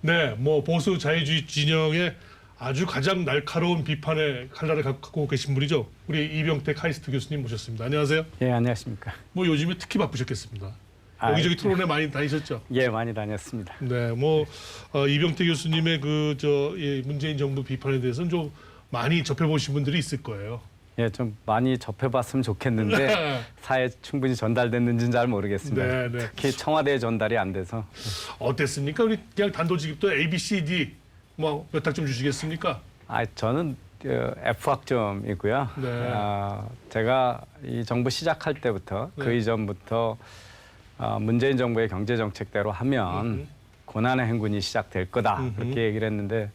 네, 뭐 보수 자유주의 진영의 아주 가장 날카로운 비판의 칼날을 갖고 계신 분이죠. 우리 이병태 카이스트 교수님 모셨습니다. 안녕하세요. 예, 안녕하십니까. 뭐 요즘에 특히 바쁘셨겠습니다. 여기저기 토론회 많이 다니셨죠? 예, 많이 다녔습니다. 네, 뭐 이병태 교수님의 문재인 정부 비판에 대해서는 좀 많이 접해보신 분들이 있을 거예요. 예, 좀 많이 접해봤으면 좋겠는데 사회에 충분히 전달됐는지는 잘 모르겠습니다. 네, 네. 특히 청와대에 전달이 안 돼서. 어땠습니까? 우리 그냥 단도직입도 A, B, C, D 뭐 몇 학점 주시겠습니까? 저는 F 학점이고요. 네. 제가 이 정부 시작할 때부터 네. 그 이전부터 문재인 정부의 경제 정책대로 하면 고난의 행군이 시작될 거다 그렇게 얘기를 했는데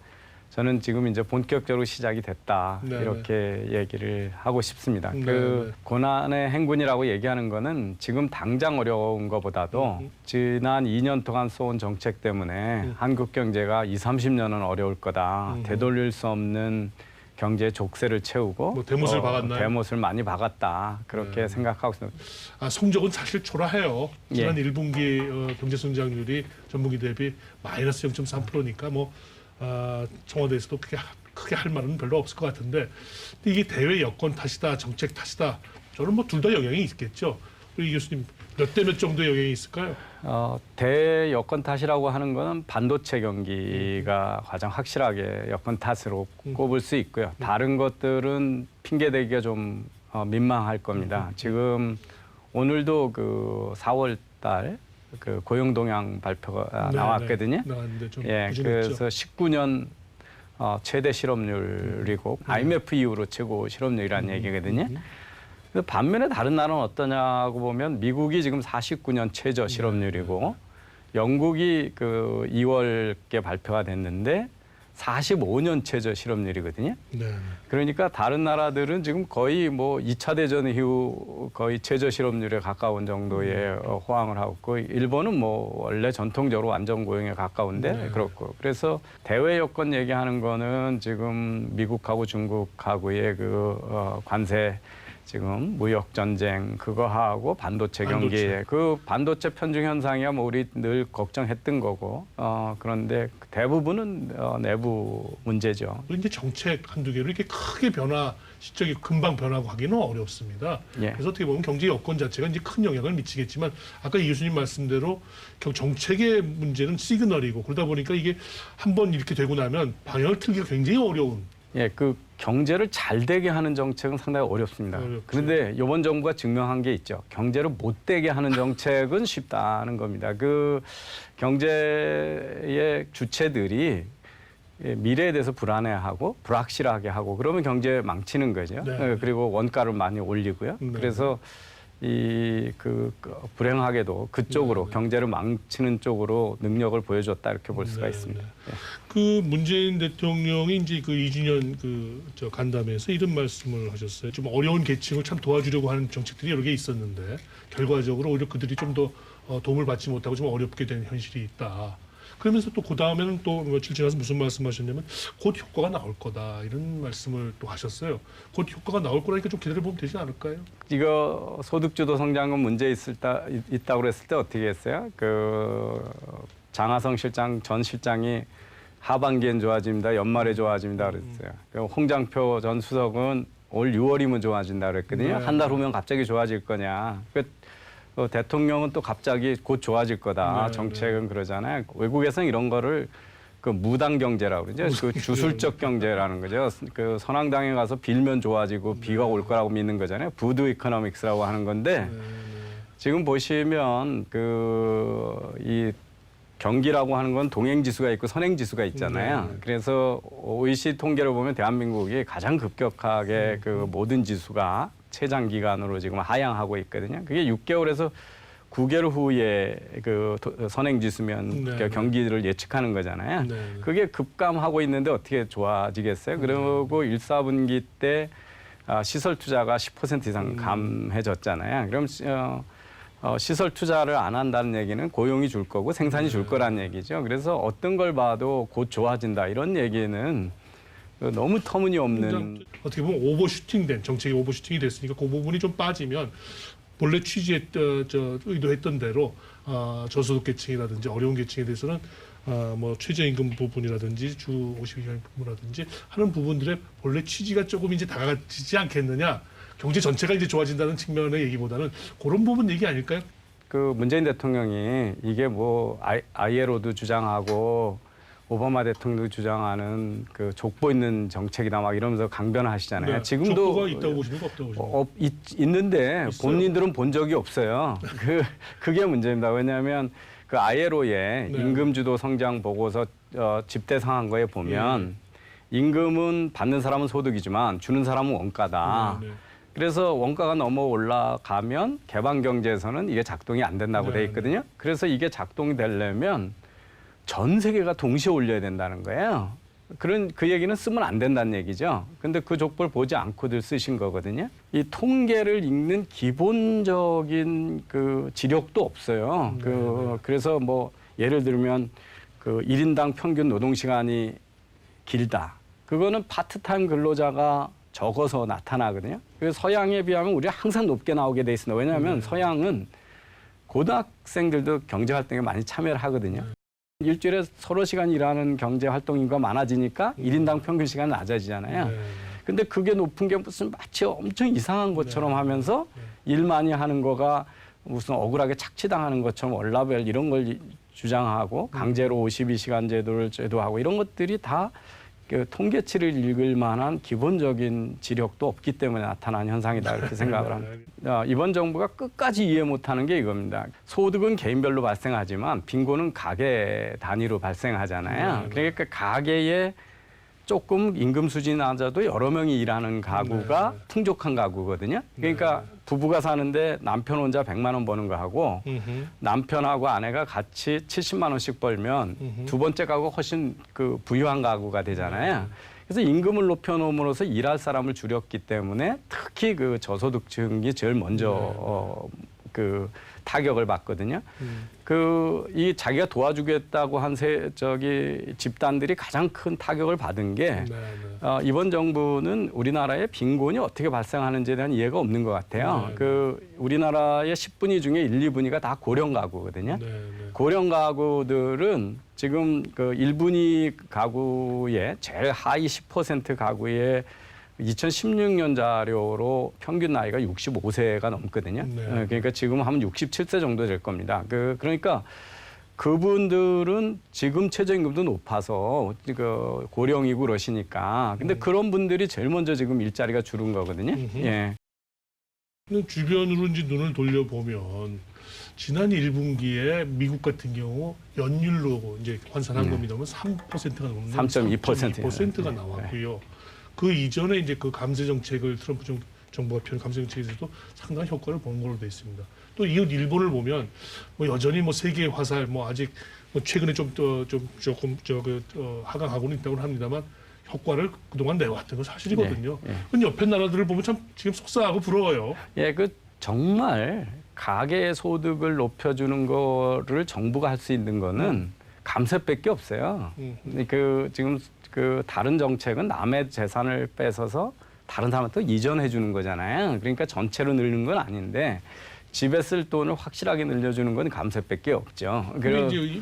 저는 지금 이제 본격적으로 시작이 됐다 네, 이렇게 얘기를 하고 싶습니다. 네, 그 네. 고난의 행군이라고 얘기하는 거는 지금 당장 어려운 것보다도 지난 2년 동안 써온 정책 때문에 한국 경제가 20-30년은 어려울 거다. 되돌릴 수 없는 경제 족쇄를 채우고 뭐 대못을 박았나요? 대못을 많이 박았다. 그렇게 네. 생각하고 있습니다. 성적은 사실 초라해요. 지난 예. 1분기 경제 성장률이 전분기 대비 마이너스 0.3%니까 뭐 청와대에서도 크게 할 말은 별로 없을 것 같은데 근데 이게 대외 여건 탓이다, 정책 탓이다. 저는 뭐 둘 다 영향이 있겠죠. 우리 교수님 몇 대 몇 정도 영향이 있을까요? 대여건 탓이라고 하는 거는 반도체 경기가 가장 확실하게 여건 탓으로 꼽을 수 있고요. 다른 것들은 핑계대기가 좀 민망할 겁니다. 지금 오늘도 그 4월 달 그 고용 동향 발표가 네, 나왔거든요. 네. 나왔는데 좀 예, 부진했죠. 그래서 19년 최대 실업률이고 IMF 이후로 최고 실업률이라는 얘기거든요. 반면에 다른 나라는 어떠냐고 보면 미국이 지금 49년 최저 실업률이고 영국이 그 2월께 발표가 됐는데 45년 최저 실업률이거든요. 네. 그러니까 다른 나라들은 지금 거의 뭐 2차 대전 이후 거의 최저 실업률에 가까운 정도의 호황을 하고 있고 일본은 뭐 원래 전통적으로 완전 고용에 가까운데 네. 그렇고 그래서 대외 여건 얘기하는 거는 지금 미국하고 중국하고의 관세 지금 무역 전쟁 그거 하고 반도체 경기 그 반도체 편중 현상이야 뭐 우리 늘 걱정했던 거고 그런데 대부분은 내부 문제죠. 이제 정책 한두 개로 이렇게 크게 시적이 금방 변화하기는 어렵습니다. 예. 그래서 어떻게 보면 경제 여건 자체가 이제 큰 영향을 미치겠지만 아까 이 교수님 말씀대로 정책의 문제는 시그널이고 그러다 보니까 이게 한번 이렇게 되고 나면 방향을 틀기가 굉장히 어려운. 예, 그 경제를 잘 되게 하는 정책은 상당히 어렵습니다. 어렵죠. 그런데 이번 정부가 증명한 게 있죠. 경제를 못 되게 하는 정책은 쉽다는 겁니다. 그 경제의 주체들이 미래에 대해서 불안해하고 불확실하게 하고 그러면 경제 망치는 거죠. 네. 그리고 원가를 많이 올리고요. 네. 그래서 불행하게도 그쪽으로 경제를 망치는 쪽으로 능력을 보여줬다 이렇게 볼 수가 있습니다. 예. 그 문재인 대통령이 이제 그 2주년 간담회에서 이런 말씀을 하셨어요. 좀 어려운 계층을 참 도와주려고 하는 정책들이 여러 개 있었는데 결과적으로 오히려 그들이 좀 더 도움을 받지 못하고 좀 어렵게 된 현실이 있다. 그러면서 또 그 다음에는 또 며칠 지나서 무슨 말씀하셨냐면 곧 효과가 나올 거다 이런 말씀을 또 하셨어요. 곧 효과가 나올 거라니까 좀 기다려보면 되지 않을까요? 이거 소득주도 성장은 문제 있다고 그랬을 때 어떻게 했어요? 장하성 실장 전 실장이 하반기엔 좋아집니다. 연말에 좋아집니다 그랬어요. 홍장표 전 수석은 올 6월이면 좋아진다 그랬거든요. 네. 한 달 후면 갑자기 좋아질 거냐. 대통령은 또 갑자기 곧 좋아질 거다. 네, 정책은 그러잖아요. 외국에서는 이런 거를 무당 경제라고 그러죠. 주술적 경제라는 거죠. 선왕당에 가서 빌면 좋아지고 비가 올 거라고 믿는 거잖아요. 부두 이코노믹스라고 하는 건데 지금 보시면 이 경기라고 하는 건 동행지수가 있고 선행지수가 있잖아요. 그래서 OECD 통계를 보면 대한민국이 가장 급격하게 모든 지수가 최장 기간으로 지금 하향하고 있거든요. 그게 6개월에서 9개월 후에 선행지수면 경기를 예측하는 거잖아요. 그게 급감하고 있는데 어떻게 좋아지겠어요? 그리고 1, 4분기 때 시설 투자가 10% 이상 감해졌잖아요. 그럼 시설 투자를 안 한다는 얘기는 고용이 줄 거고 생산이 줄 거라는 얘기죠. 그래서 어떤 걸 봐도 곧 좋아진다 이런 얘기는 너무 터무니없는. 어떻게 보면 정책이 오버슈팅이 됐으니까 그 부분이 좀 빠지면 본래 의도했던 대로 저소득 계층이라든지 어려운 계층에 대해서는 뭐 최저임금 부분이라든지 주 52시간 부분이라든지 하는 부분들의 본래 취지가 조금 이제 다가지지 않겠느냐. 경제 전체가 이제 좋아진다는 측면의 얘기보다는 그런 부분 얘기 아닐까요? 그 문재인 대통령이 이게 뭐 ILO도 주장하고 오바마 대통령도 주장하는 그 족보 있는 정책이다 막 이러면서 강변하시잖아요. 네, 지금도 족보가 있다고 보시는 거 없다고 보시는 거? 있는데 있어요? 본인들은 본 적이 없어요. 그게 문제입니다. 왜냐하면 그 ILO의 네. 임금주도 성장 보고서 집대상한 거에 보면 임금은 받는 사람은 소득이지만 주는 사람은 원가다. 네, 네. 그래서 원가가 넘어 올라가면 개방 경제에서는 이게 작동이 안 된다고 네, 돼 있거든요. 그래서 이게 작동이 되려면 전 세계가 동시에 올려야 된다는 거예요. 그 얘기는 쓰면 안 된다는 얘기죠. 근데 그 족보를 보지 않고들 쓰신 거거든요. 이 통계를 읽는 기본적인 그 지력도 없어요. 그래서 뭐 예를 들면 그 1인당 평균 노동 시간이 길다. 그거는 파트타임 근로자가 적어서 나타나거든요. 그래서 서양에 비하면 우리가 항상 높게 나오게 돼 있습니다. 왜냐하면 서양은 고등학생들도 경제 활동에 많이 참여를 하거든요. 일주일에 서너 시간 일하는 경제 활동 인구가 많아지니까 1인당 평균 시간이 낮아지잖아요. 네. 근데 그게 높은 게 무슨 마치 엄청 이상한 것처럼 하면서 일 많이 하는 거가 무슨 억울하게 착취당하는 것처럼 월라벨 이런 걸 주장하고 강제로 52시간 제도를 제도하고 이런 것들이 다 그 통계치를 읽을 만한 기본적인 지력도 없기 때문에 나타난 현상이다 이렇게 생각을 합니다. 이번 정부가 끝까지 이해 못하는 게 이겁니다. 소득은 개인별로 발생하지만 빈곤은 가계 단위로 발생하잖아요. 그러니까 가계에 조금 임금 수준이 낮아도 여러 명이 일하는 가구가 풍족한 가구거든요. 그러니까 부부가 사는데 남편 혼자 100만 원 버는 거하고 남편하고 아내가 같이 70만 원씩 벌면 두 번째 가구가 훨씬 그 부유한 가구가 되잖아요. 그래서 임금을 높여놓음으로써 일할 사람을 줄였기 때문에 특히 그 저소득층이 제일 먼저 그 타격을 받거든요. 이 자기가 도와주겠다고 한 집단들이 가장 큰 타격을 받은 게 이번 정부는 우리나라의 빈곤이 어떻게 발생하는지에 대한 이해가 없는 것 같아요. 우리나라의 10분위 중에 1, 2분위가 다 고령 가구거든요. 고령 가구들은 지금 그 1분위 가구의 제일 하위 10% 가구의 2016년 자료로 평균 나이가 65세가 넘거든요. 그러니까 지금 하면 67세 정도 될 겁니다. 그러니까 그분들은 지금 최저임금도 높아서 그 고령이고 그러시니까. 근데 그런 분들이 제일 먼저 지금 일자리가 줄은 거거든요. 예. 주변으로 이제 눈을 돌려보면 지난 1분기에 미국 같은 경우 연율로 이제 환산한 겁니다만 3%가 넘는 3.2%가 나왔고요. 그 이전에 이제 그 감세 정책을 트럼프 정부가 펴는 감세 정책에서도 상당한 효과를 본 걸로 돼 있습니다. 또 이웃 일본을 보면 뭐 여전히 뭐 세계 화살 뭐 아직 뭐 최근에 조금 하강하고는 있다고 합니다만 효과를 그동안 내왔던 건 사실이거든요. 근데 옆에 나라들을 보면 참 지금 속상하고 부러워요. 예, 정말 가계 소득을 높여주는 거를 정부가 할 수 있는 거는 감세밖에 없어요. 지금 다른 정책은 남의 재산을 뺏어서 다른 사람한테 이전해 주는 거잖아요. 그러니까 전체로 늘리는 건 아닌데 집에 쓸 돈을 확실하게 늘려주는 건 감세밖에 없죠. 그런데 이제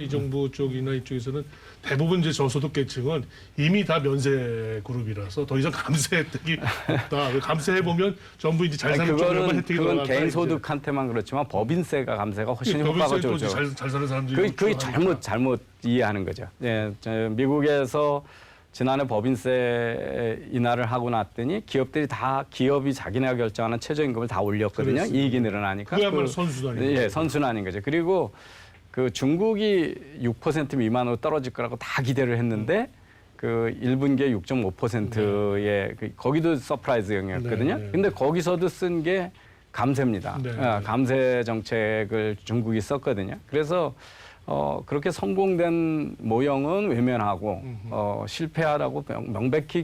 이 정부 쪽이나 이쪽에서는 대부분 이제 저소득 계층은 이미 다 면세 그룹이라서 더 이상 감세 혜택이 없다. 감세해 보면 전부 이제 잘 사는 쪽에만 혜택이 그건 개인 소득한테만 그렇지만 법인세 감세가 훨씬 효과가 좋죠. 잘 사는 사람들이 그게 잘못 이해하는 거죠. 예, 미국에서 지난해 법인세 인하를 하고 났더니 기업이 자기네가 결정하는 최저임금을 다 올렸거든요. 그렇습니다. 이익이 늘어나니까. 그야말로 선순환이죠. 예, 선순환인 거죠. 그리고 중국이 6% 미만으로 떨어질 거라고 다 기대를 했는데 1분기에 6.5%의 거기도 서프라이즈형이었거든요. 근데 거기서도 쓴 게 감세입니다. 감세 정책을 중국이 썼거든요. 그래서 그렇게 성공된 모형은 외면하고 실패하다고 명백히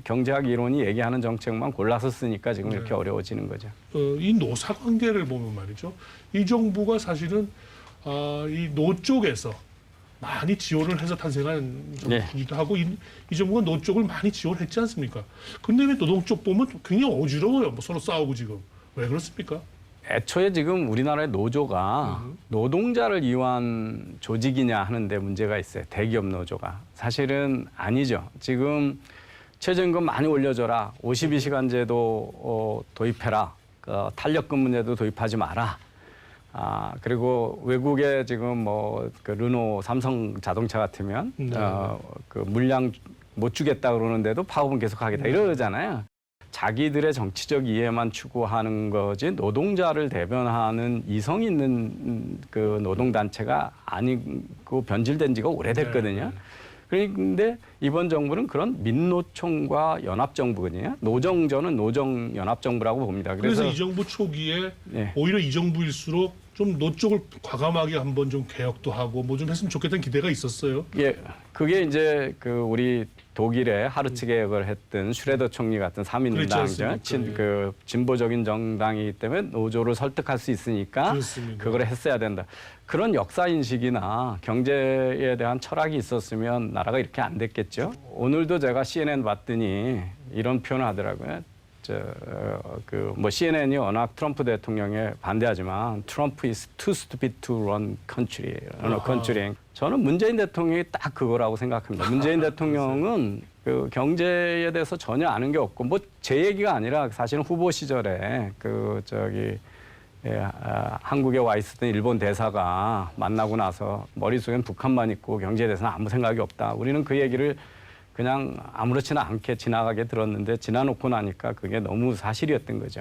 경제학 이론이 얘기하는 정책만 골라서 쓰니까 지금 이렇게 어려워지는 거죠. 이 노사 관계를 보면 말이죠. 이 정부가 사실은 이 노 쪽에서 많이 지원을 해서 탄생한 정부이기도 하고 이 정부가 노 쪽을 많이 지원했지 않습니까? 근데 왜 노동 쪽 보면 굉장히 어지러워요. 뭐 서로 싸우고 지금. 왜 그렇습니까? 애초에 지금 우리나라의 노조가 노동자를 위한 조직이냐 하는데 문제가 있어요. 대기업 노조가. 사실은 아니죠. 지금 최저임금 많이 올려줘라. 52시간제도 도입해라. 탄력근무제도 도입하지 마라. 그리고 외국에 지금 뭐 그 르노, 삼성 자동차 같으면 그 물량 못 주겠다 그러는데도 파업은 계속 하겠다 이러잖아요. 자기들의 정치적 이해만 추구하는 거지 노동자를 대변하는 이성 있는 그 노동단체가 아니고 변질된 지가 오래됐거든요. 그런데 이번 정부는 그런 민노총과 연합정부거든요. 노정전은 노정연합정부라고 봅니다. 그래서 이 정부 초기에 예. 오히려 이 정부일수록 좀 노 쪽을 과감하게 한번 좀 개혁도 하고 뭐 좀 했으면 좋겠다는 기대가 있었어요. 예, 그게 이제 그 우리 독일의 하르츠 개혁을 했던 슈레더 총리 같은 그렇지 삼인당이죠. 않습니까? 그 진보적인 정당이기 때문에 노조를 설득할 수 있으니까 그렇습니다. 그걸 했어야 된다. 그런 역사 인식이나 경제에 대한 철학이 있었으면 나라가 이렇게 안 됐겠죠. 오늘도 제가 CNN 봤더니 이런 표현을 하더라고요. 뭐 CNN이 워낙 트럼프 대통령에 반대하지만 트럼프 is too stupid to run country. 저는 문재인 대통령이 딱 그거라고 생각합니다. 문재인 대통령은 그 경제에 대해서 전혀 아는 게 없고 뭐 제 얘기가 아니라 사실은 후보 시절에 한국에 와 있었던 일본 대사가 만나고 나서 머릿속엔 북한만 있고 경제에 대해서는 아무 생각이 없다. 우리는 그 얘기를 그냥 아무렇지나 않게 지나가게 들었는데 지나놓고 나니까 그게 너무 사실이었던 거죠.